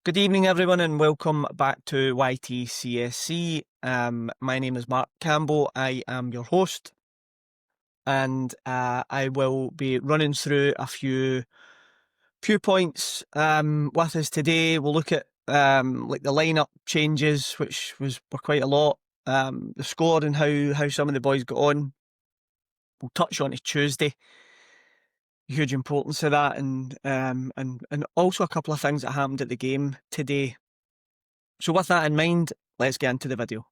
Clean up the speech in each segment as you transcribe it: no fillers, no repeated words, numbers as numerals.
Good evening, everyone, and welcome back to YTCSC. My name is Mark Campbell. I am your host, and I will be running through a few points with us today. We'll look at like the lineup changes, which were quite a lot. The score and how some of the boys got on. We'll touch on it Tuesday. Huge importance of that, and also a couple of things that happened at the game today. So with that in mind, let's get into the video.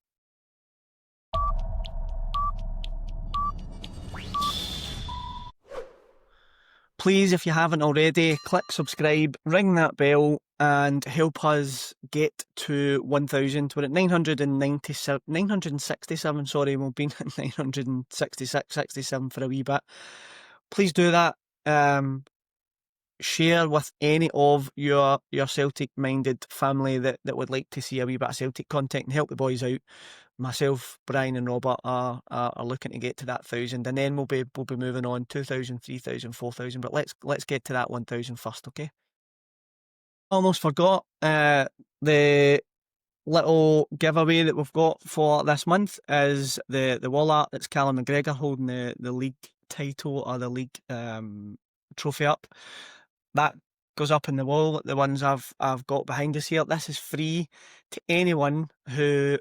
Please, if you haven't already, click subscribe, ring that bell, and help us get to 1,000. We're at 967, sorry, we've been at 966, 67 for a wee bit. Please do that. Share with any of your Celtic-minded family that would like to see a wee bit of Celtic content and help the boys out. Myself, Brian and Robert are looking to get to that 1,000, and then we'll be moving on 2,000, 3,000, 4,000. But let's get to that 1,000 first, okay? Almost forgot the little giveaway that we've got for this month is the wall art. That's Callum McGregor holding the league title or the league trophy up. That goes up in the wall. The ones I've got behind us here. This is free to anyone who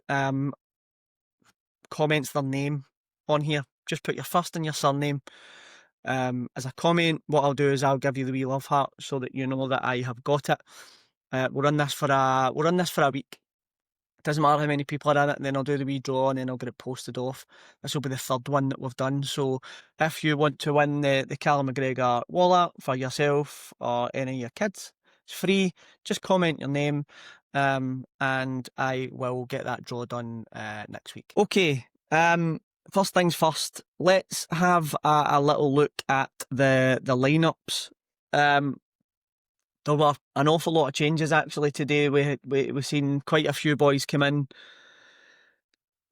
comments their name on here. Just put your first and your surname as a comment. What I'll do is I'll give you the wee love heart so that you know that I have got it. We'll run this for a week. It doesn't matter how many people are in it, and then I'll do the wee draw and then I'll get it posted off. This will be the third one that we've done. So if you want to win the Callum McGregor wall art for yourself or any of your kids, it's free. Just comment your name and I will get that draw done next week. Okay, first things first, let's have a little look at the lineups. There were an awful lot of changes actually today. We've seen quite a few boys come in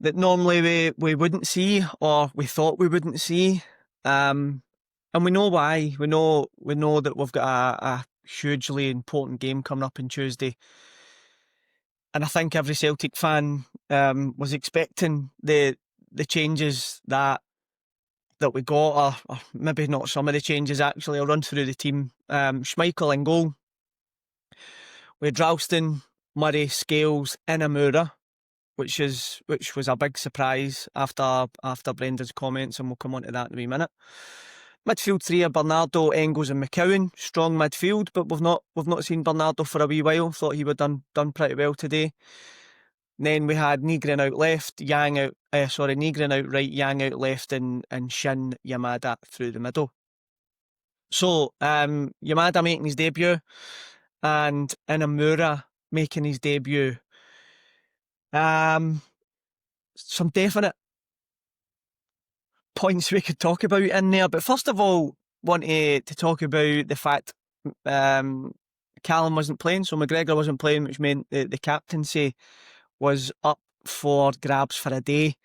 that normally we wouldn't see, or we thought we wouldn't see. And we know why. We know that we've got a hugely important game coming up on Tuesday. And I think every Celtic fan was expecting the changes that we got, or maybe not some of the changes actually. I'll run through the team. Schmeichel in goal. We had Ralston, Murray, Scales, Inamura, which was a big surprise after Brendan's comments, and we'll come on to that in a wee minute. Midfield three are Bernardo, Engels and McCowan. Strong midfield, but we've not seen Bernardo for a wee while. Thought he would done pretty well today. Then we had Nygren out left, Nygren out right, Yang out left, and Shin Yamada through the middle. So Yamada making his debut and Inamura making his debut. Some definite points we could talk about in there, but first of all, want to talk about the fact Callum wasn't playing, so McGregor wasn't playing, which meant the captaincy was up for grabs for a day.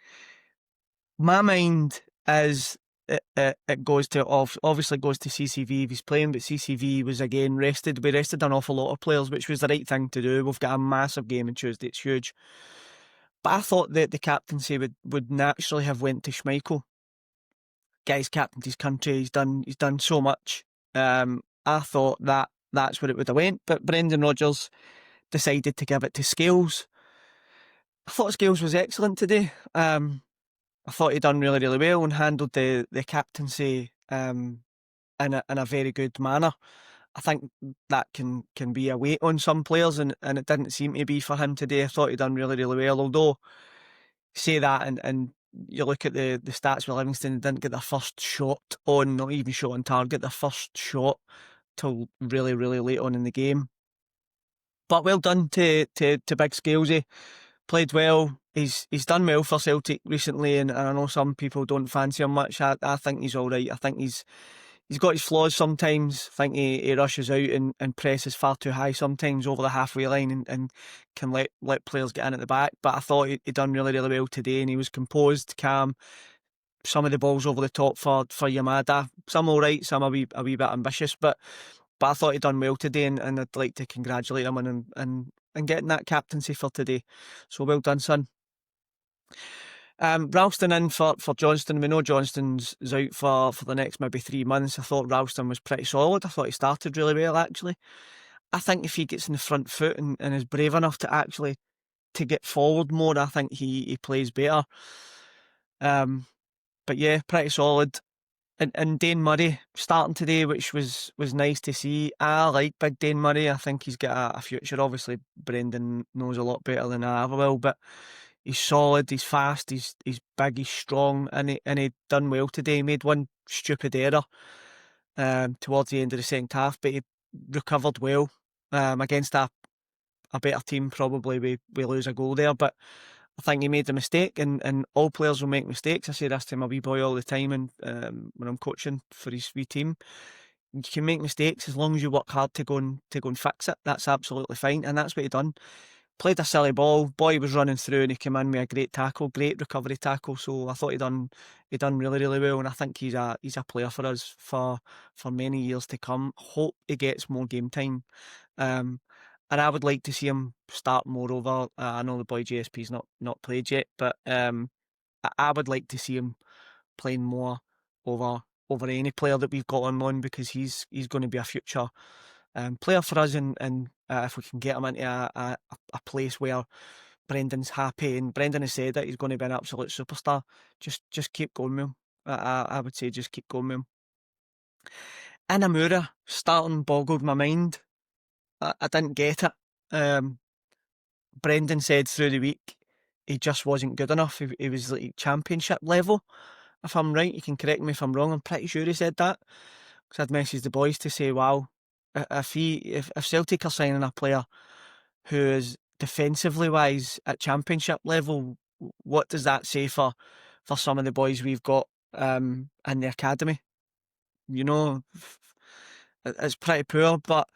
My mind is it goes to obviously goes to CCV if he's playing, but CCV was again rested. We rested an awful lot of players, which was the right thing to do. We've got a massive game on Tuesday; it's huge. But I thought that the captaincy would naturally have went to Schmeichel. Guy's captained his country. He's done so much. I thought that's where it would have went, but Brendan Rodgers decided to give it to Scales. I thought Scales was excellent today. I thought he'd done really, really well and handled the captaincy in a very good manner. I think that can be a weight on some players, and it didn't seem to be for him today. I thought he'd done really, really well. Although, say that and you look at the stats with Livingston, didn't get their first shot on, not even shot on target, their first shot till really, really late on in the game. But well done to Big Scalesy. Played well. He's done well for Celtic recently, and I know some people don't fancy him much. I think he's all right. I think he's got his flaws sometimes. I think he rushes out and presses far too high sometimes over the halfway line and can let players get in at the back. But I thought he'd done really, really well today, and he was composed, calm. Some of the balls over the top for Yamada. Some all right, some a wee bit ambitious, but But I thought he done well today, and I'd like to congratulate him and getting that captaincy for today. So well done, son. Ralston in for Johnston. We know Johnston's is out for the next maybe 3 months. I thought Ralston was pretty solid. I thought he started really well, actually. I think if he gets in the front foot and is brave enough to actually to get forward more, I think he plays better. But yeah, pretty solid. And Dane Murray starting today, which was nice to see. I like big Dane Murray. I think he's got a future. Obviously, Brendan knows a lot better than I ever will, but he's solid, he's fast, he's big, he's strong, and he done well today. He made one stupid error towards the end of the second half, but he recovered well against a better team. Probably we lose a goal there, but I think he made the mistake, and all players will make mistakes. I say this to my wee boy all the time, and when I'm coaching for his wee team, you can make mistakes as long as you work hard to go and fix it. That's absolutely fine, and that's what he done. Played a silly ball. Boy was running through, and he came in with a great tackle, great recovery tackle. So I thought he done really, really well, and I think he's a player for us for many years to come. Hope he gets more game time. And I would like to see him start more over. I know the boy JSP's not played yet, but I would like to see him playing more over any player that we've got on loan, because he's going to be a future player for us, and if we can get him into a place where Brendan's happy, and Brendan has said that he's going to be an absolute superstar, just keep going with him. I would say just keep going with him. Inamura starting boggled my mind. I didn't get it. Brendan said through the week he just wasn't good enough. He was like championship level. If I'm right, you can correct me if I'm wrong. I'm pretty sure he said that, because I'd messaged the boys to say, wow, if Celtic are signing a player who is defensively wise at championship level, what does that say for some of the boys we've got in the academy? You know, it's pretty poor, but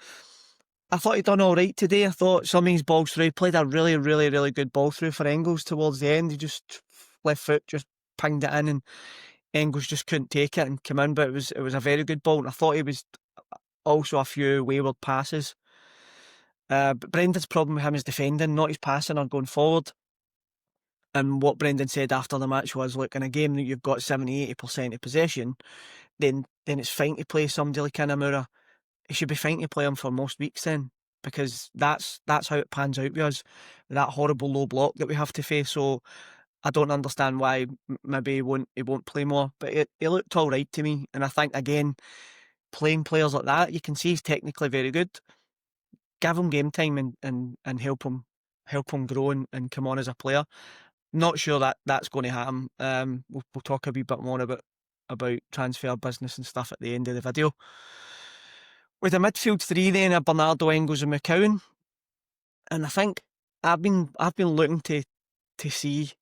I thought he done all right today. I thought some of his balls through, he played a really, really, really good ball through for Engels towards the end. He just left foot just pinged it in, and Engels just couldn't take it and come in. But it was a very good ball, and I thought he was also a few wayward passes. But Brendan's problem with him is defending, not his passing or going forward. And what Brendan said after the match was, look, in a game that you've got 70-80% of possession, then it's fine to play somebody like Inamura. It should be fine to play him for most weeks then, because that's how it pans out with us, that horrible low block that we have to face. So I don't understand why maybe he won't play more, but he looked all right to me. And I think, again, playing players like that, you can see he's technically very good. Give him game time and help him grow and come on as a player. Not sure that's going to happen. We'll talk a wee bit more about transfer business and stuff at the end of the video. With the midfield three then, Bernardo, Engels and McCowan. And I think I've been looking to see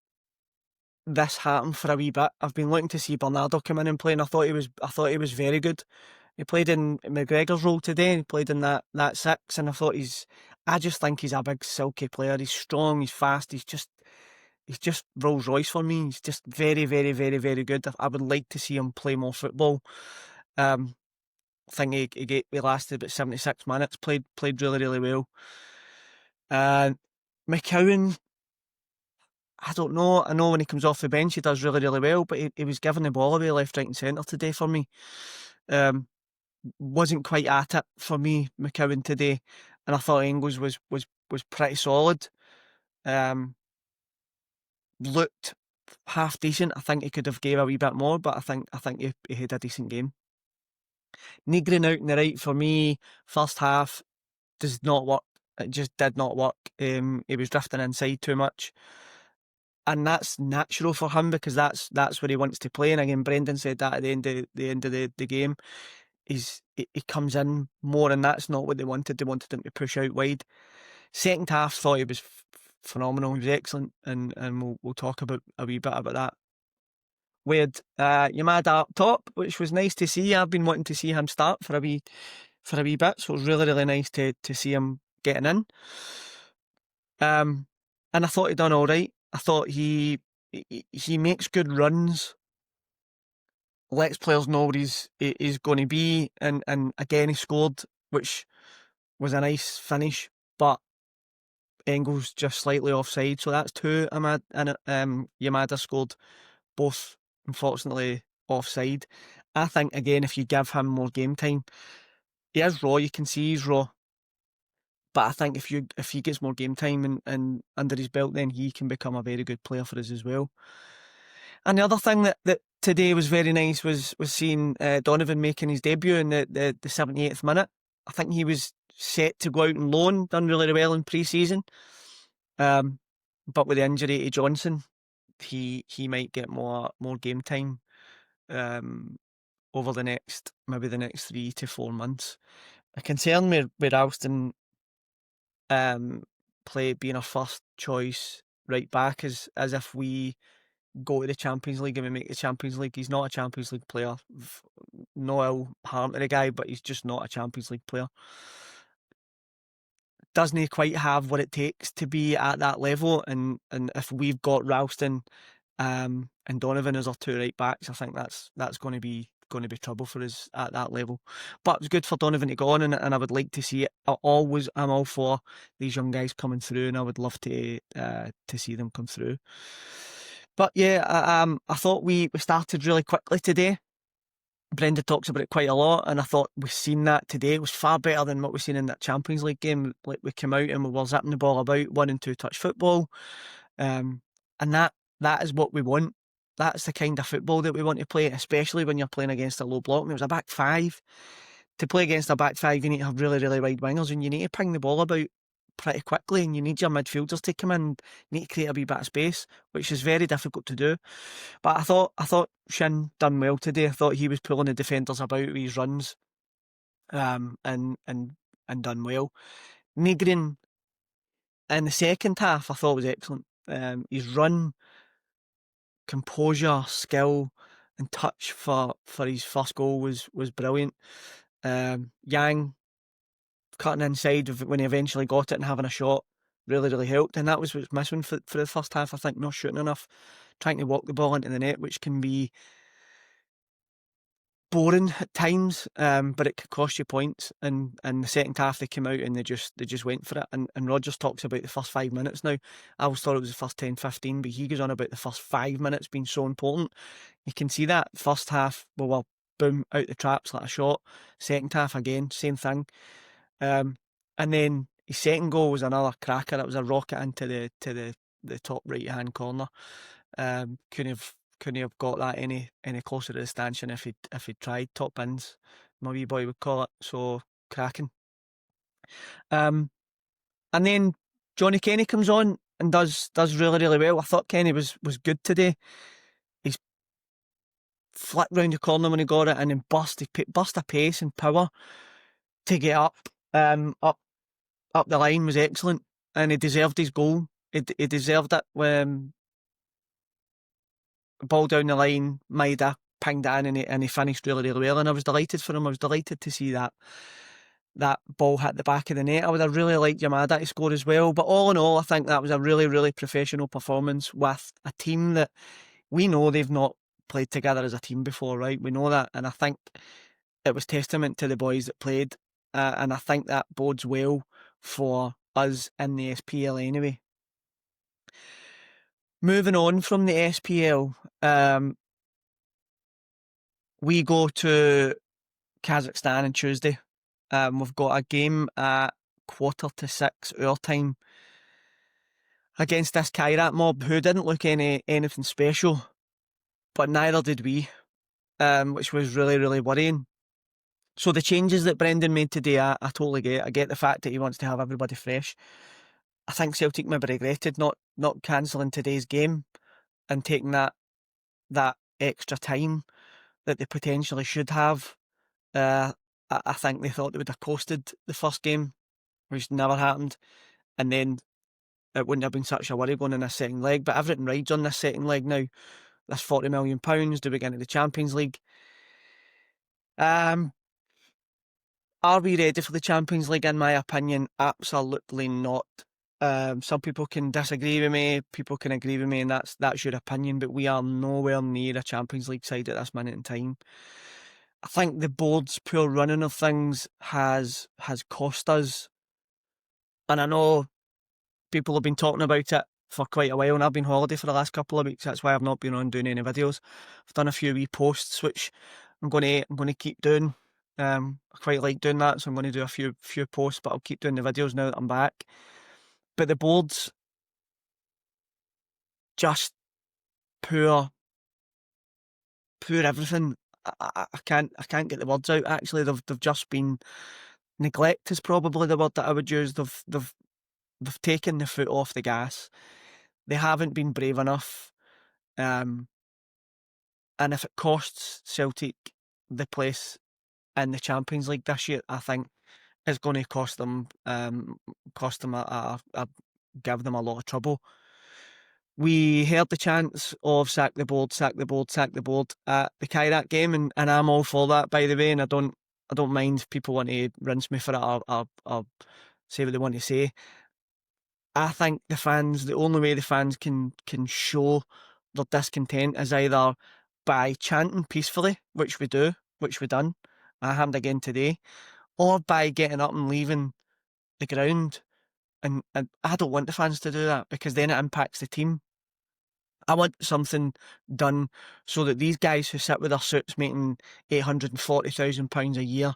this happen for a wee bit. I've been looking to see Bernardo come in and play, and I thought he was very good. He played in McGregor's role today, and he played in that six, and I just think he's a big silky player. He's strong, he's fast, he's just Rolls Royce for me. He's just very, very, very, very good. I would like to see him play more football. I think he lasted about 76 minutes, played really, really well. McCowan, I don't know. I know when he comes off the bench, he does really, really well, but he was giving the ball away left, right and centre today for me. Wasn't quite at it for me, McCowan, today, and I thought Engels was pretty solid. Looked half decent. I think he could have gave a wee bit more, but I think he had a decent game. Negrin out in the right for me, first half does not work. It just did not work. He was drifting inside too much, and that's natural for him, because that's where he wants to play. And again, Brendan said that at the end of the game. He comes in more, and that's not what they wanted. They wanted him to push out wide. Second half, thought he was phenomenal. He was excellent, and we'll talk about a wee bit about that. We had Yamada up top, which was nice to see. I've been wanting to see him start for a wee bit, so it was really, really nice to see him getting in. And I thought he done all right. I thought he makes good runs, lets players know where he's going to be, and again he scored which was a nice finish, but Engels just slightly offside, so that's two. Yamada scored, both unfortunately offside. I think again, if you give him more game time, he is raw. You can see he's raw, but I think if he gets more game time and under his belt, then he can become a very good player for us as well. And the other thing that today was very nice was seeing Donovan making his debut in the 78th minute. I think he was set to go out on loan, done really well in pre-season. But with the injury to Johnson, he might get more game time over the next 3 to 4 months. A concern with Alston being our first choice right back is as if we go to the Champions League and we make the Champions League. He's not a Champions League player. No ill harm to the guy, but he's just not a Champions League player. Doesn't he quite have what it takes to be at that level? And if we've got Ralston and Donovan as our two right backs, I think that's going to be trouble for us at that level. But it was good for Donovan to go on, and I would like to see it. I'm all for these young guys coming through, and I would love to see them come through. But yeah, I thought we started really quickly today. Brenda talks about it quite a lot, and I thought we've seen that today. It was far better than what we've seen in that Champions League game. Like, we came out and we were zipping the ball about, 1 and 2 touch football, and that is what we want. That's the kind of football that we want to play, especially when you're playing against a low block. And it was a back five. To play against a back five, you need to have really, really wide wingers, and you need to ping the ball about pretty quickly, and you need your midfielders to come in. You need to create a wee bit of space, which is very difficult to do. But I thought Shin done well today. I thought he was pulling the defenders about with his runs, and done well. Negrin in the second half, I thought was excellent. His run, composure, skill, and touch for his first goal was brilliant. Yang cutting inside when he eventually got it and having a shot really, really helped, and that was what's missing for the first half. I think not shooting enough, trying to walk the ball into the net, which can be boring at times, but it could cost you points. And in the second half, they came out and they just went for it. And Rodgers talks about the first 5 minutes now. I always thought it was the first 10, 15, but he goes on about the first 5 minutes being so important. You can see that first half, well, boom, out the traps like a shot. Second half again, same thing. And then his second goal was another cracker. It was a rocket into the top right hand corner. Couldn't have got that any closer to the stanchion if he'd tried. Top bins, my wee boy would call it. So cracking. And then Johnny Kenny comes on and does really, really well. I thought Kenny was good today. He's flicked round the corner when he got it and then burst a pace and power to get up the line was excellent, and he deserved his goal. He deserved it. Ball down the line, Maida pinged it in and he finished really, really well, and I was delighted for him. I was delighted to see that ball hit the back of the net. I would have really liked Yamada to score as well, but all in all, I think that was a really, really professional performance with a team that we know they've not played together as a team before, right? We know that, and I think it was testament to the boys that played, and I think that bodes well for us in the SPL anyway. Moving on from the SPL, we go to Kazakhstan on Tuesday. We've got a game at 5:45 our time against this Kairat mob who didn't look anything special, but neither did we, which was really, really worrying. So the changes that Brendan made today, I totally get. I get the fact that he wants to have everybody fresh. I think Celtic maybe regretted not cancelling today's game and taking that extra time that they potentially should have. I think they thought they would have coasted the first game, which never happened, and then it wouldn't have been such a worry going in this second leg. But everything rides on this second leg now. This £40 million, do we get into the Champions League? Are we ready for the Champions League? In my opinion, absolutely not. Some people can disagree with me, people can agree with me, and that's your opinion, but we are nowhere near a Champions League side at this minute in time. I think the board's poor running of things has cost us, and I know people have been talking about it for quite a while, and I've been on holiday for the last couple of weeks. That's why I've not been on doing any videos. I've done a few wee posts, which I'm gonna keep doing. I quite like doing that, so I'm going to do a few posts, but I'll keep doing the videos now that I'm back. But the board's just poor everything. I can't get the words out. Actually, they've just been, neglect is probably the word that I would use. They've taken the foot off the gas. They haven't been brave enough. And if it costs Celtic the place in the Champions League this year, I think it's going to cost them give them a lot of trouble. We heard the chants of sack the board, sack the board, sack the board at the Kairat game, and I'm all for that, by the way, and I don't mind if people want to rinse me for it or say what they want to say. I think the only way the fans can show their discontent is either by chanting peacefully, which we done, I hammed again today, or by getting up and leaving the ground. And I don't want the fans to do that, because then it impacts the team. I want something done so that these guys who sit with their suits making £840,000 a year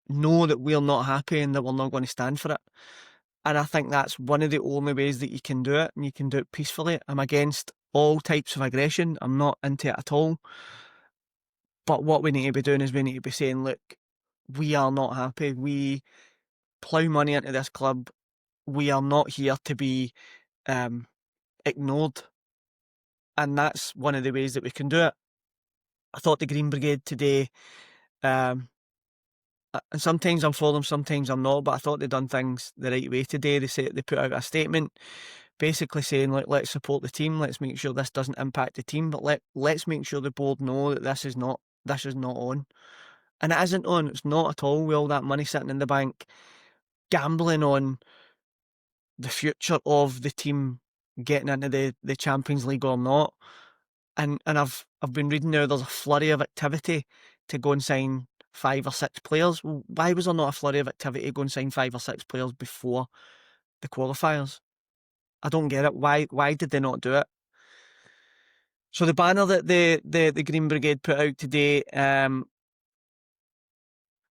know that we're not happy and that we're not going to stand for it. And I think that's one of the only ways that you can do it, and you can do it peacefully. I'm against all types of aggression. I'm not into it at all. But what we need to be doing is we need to be saying, look, we are not happy. We plough money into this club. We are not here to be ignored. And that's one of the ways that we can do it. I thought the Green Brigade today, and sometimes I'm for them, sometimes I'm not, but I thought they'd done things the right way today. They put out a statement basically saying, like, let's support the team, let's make sure this doesn't impact the team, but let's make sure the board know that this is not on. And it isn't on, it's not at all, with all that money sitting in the bank, gambling on the future of the team getting into the Champions League or not. And I've been reading now there's a flurry of activity to go and sign 5 or 6 players. Well, why was there not a flurry of activity to go and sign 5 or 6 players before the qualifiers? I don't get it. Why did they not do it? So the banner that the Green Brigade put out today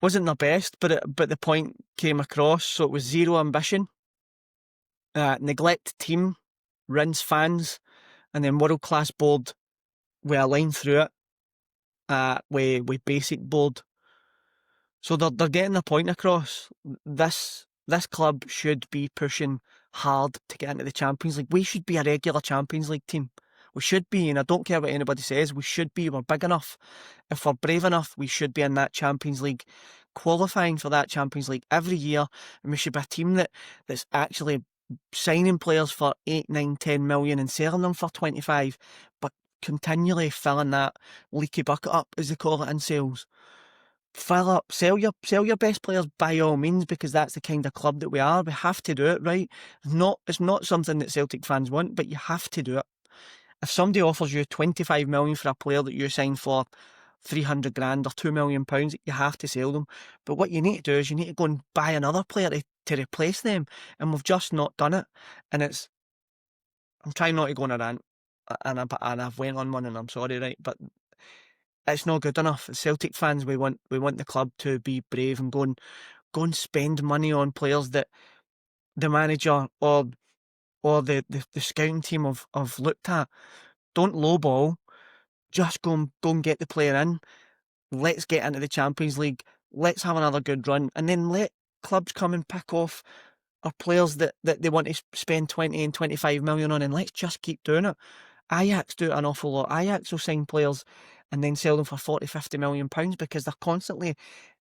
wasn't their best, but the point came across. So it was zero ambition, neglect team, rinse fans, and then world class board with a line through it, with basic board. So they're getting the point across. This club should be pushing hard to get into the Champions League. We should be a regular Champions League team. We should be, and I don't care what anybody says, we should be. We're big enough. If we're brave enough, we should be in that Champions League, qualifying for that Champions League every year, and we should be a team that's actually signing players for 8, 9, 10 million and selling them for 25, but continually filling that leaky bucket up, as they call it in sales. Fill up, sell your best players by all means, because that's the kind of club that we are. We have to do it, right? It's not something that Celtic fans want, but you have to do it. If somebody offers you 25 million for a player that you signed for 300 grand or £2 million, you have to sell them. But what you need to do is you need to go and buy another player to replace them, and we've just not done it. And I'm trying not to go on a rant, and I've went on one, and I'm sorry, right? But it's not good enough. As Celtic fans, we want the club to be brave and go and spend money on players that the manager or the scouting team have looked at. Don't lowball. Just go and get the player in. Let's get into the Champions League. Let's have another good run, and then let clubs come and pick off our players that they want to spend 20 and 25 million on, and let's just keep doing it. Ajax do it an awful lot. Ajax will sign players and then sell them for 40, 50 million pounds, because they're constantly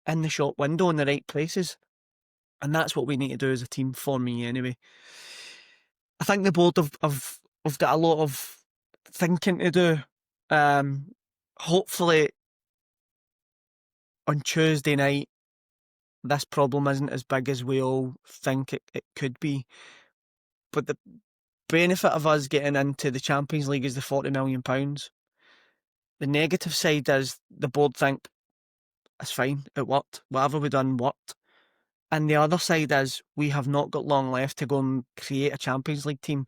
in the shop window in the right places. And that's what we need to do as a team, for me anyway. I think the board have got a lot of thinking to do. Hopefully on Tuesday night, this problem isn't as big as we all think it could be. But the benefit of us getting into the Champions League is the £40 million. The negative side is the board think it's fine. It worked. Whatever we done worked. And the other side is we have not got long left to go and create a Champions League team.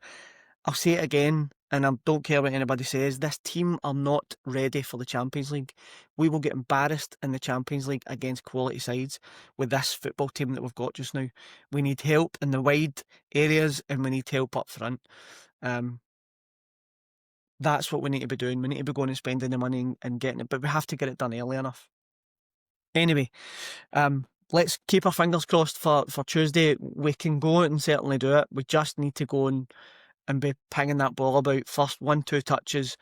I'll say it again, and I don't care what anybody says, this team are not ready for the Champions League. We will get embarrassed in the Champions League against quality sides with this football team that we've got just now. We need help in the wide areas and we need help up front. That's what we need to be doing. We need to be going and spending the money and getting it, but we have to get it done early enough. Anyway, let's keep our fingers crossed for Tuesday. We can go and certainly do it. We just need to go and be pinging that ball about. First 1-2 touches,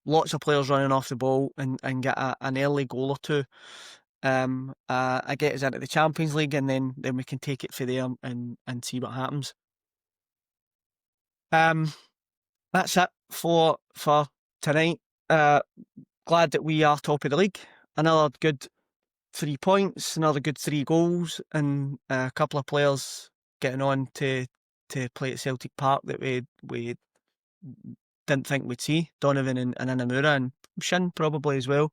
lots of players running off the ball and get an early goal or two. I get us into the Champions League and then we can take it from there and see what happens. That's it for tonight. Glad that we are top of the league. Another good 3 points, another good 3 goals, and a couple of players getting on to play at Celtic Park that we didn't think we'd see. Donovan and Inamura and Shin probably as well.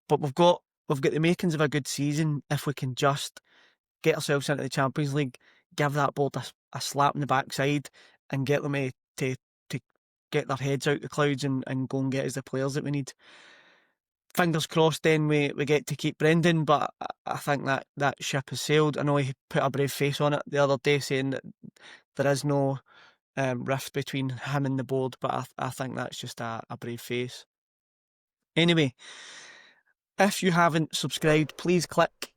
But we've got the makings of a good season if we can just get ourselves into the Champions League, give that board a slap in the backside, and get them to get their heads out the clouds and go and get us the players that we need. Fingers crossed then we get to keep Brendan, but I think that ship has sailed. I know he put a brave face on it the other day saying that there is no rift between him and the board, but I think that's just a brave face. Anyway, if you haven't subscribed, please click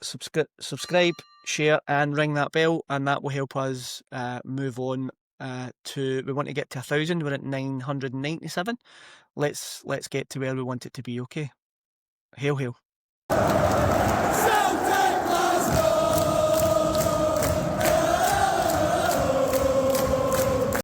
subscribe, share and ring that bell, and that will help us move on we want to get to 1,000. We're at 997. Let's get to where we want it to be, okay? Hail, hail.